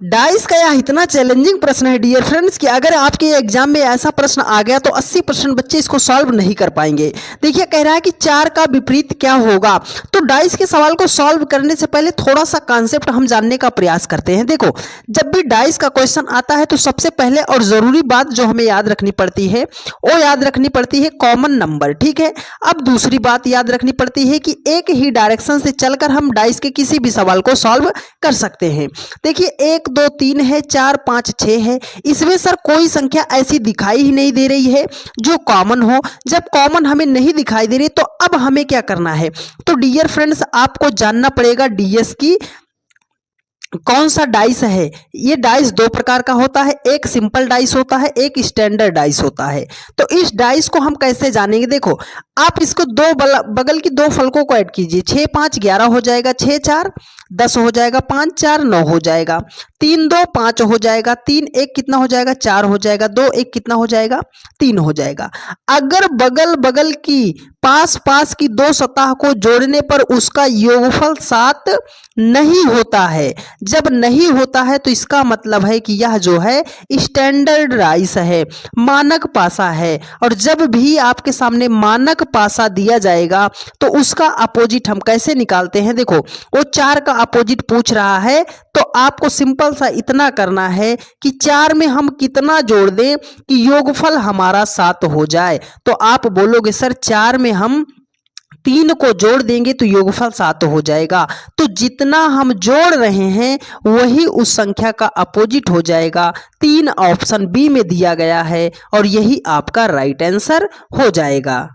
Dice का यह इतना चैलेंजिंग प्रश्न है डियर फ्रेंड्स कि अगर आपके एग्जाम में ऐसा प्रश्न आ गया तो 80% बच्चे इसको सॉल्व नहीं कर पाएंगे। देखिए कह रहा है कि 4 का विपरीत क्या होगा। तो डाइस के सवाल को सॉल्व करने से पहले थोड़ा सा कॉन्सेप्ट हम जानने का प्रयास करते हैं। देखो, जब भी डाइस का क्वेश्चन आता है तो सबसे पहले और जरूरी बात जो हमें याद रखनी पड़ती है वो याद रखनी पड़ती है कॉमन नंबर। ठीक है, अब दूसरी बात याद रखनी पड़ती है कि एक ही डायरेक्शन से चलकर हम डाइस के किसी भी सवाल को सॉल्व कर सकते हैं। देखिए 1 2 3 है, 4 5 6 है, इसमें सर कोई संख्या ऐसी दिखाई ही नहीं दे रही है जो कॉमन हो। जब कॉमन हमें नहीं दिखाई दे रही तो अब हमें क्या करना है? तो डियर फ्रेंड्स, आपको जानना पड़ेगा डीएस की कौन सा डाइस है। ये डाइस दो प्रकार का होता है, एक सिंपल डाइस होता है, एक स्टैंडर्ड डाइस होता है। तो इस डाइस को हम कैसे जानेंगे? देखो, आप इसको दो बगल की दो फलकों को ऐड कीजिए। 6 5 11 हो जाएगा, 6 4 10 हो जाएगा, 5 4 9 हो जाएगा, 3 2 5 हो जाएगा, 3 1 कितना हो जाएगा? 4 हो जाएगा, 2 1 कितना हो जाएगा? 3 हो जाएगा। अगर बगल बगल की पास पास की दो सतह को जोड़ने पर उसका योगफल 7 नहीं होता है, जब नहीं होता है तो इसका मतलब है कि यह जो है स्टैंडर्ड डाइस है, मानक पासा है। और जब भी आपके सामने मानक पासा दिया जाएगा तो उसका अपोजिट हम कैसे निकालते हैं? देखो, वो 4 का अपोजिट पूछ रहा है तो आपको सिंपल सा इतना करना है कि 4 में हम कितना जोड़ दें कि योगफल हमारा 7 हो जाए। तो आप बोलोगे सर 4 में हम 3 को जोड़ देंगे तो योगफल 7 हो जाएगा। तो जितना हम जोड़ रहे हैं वही उस संख्या का अपोजिट हो जाएगा। 3 ऑप्शन बी में दिया गया है और यही आपका राइट आंसर हो जाएगा।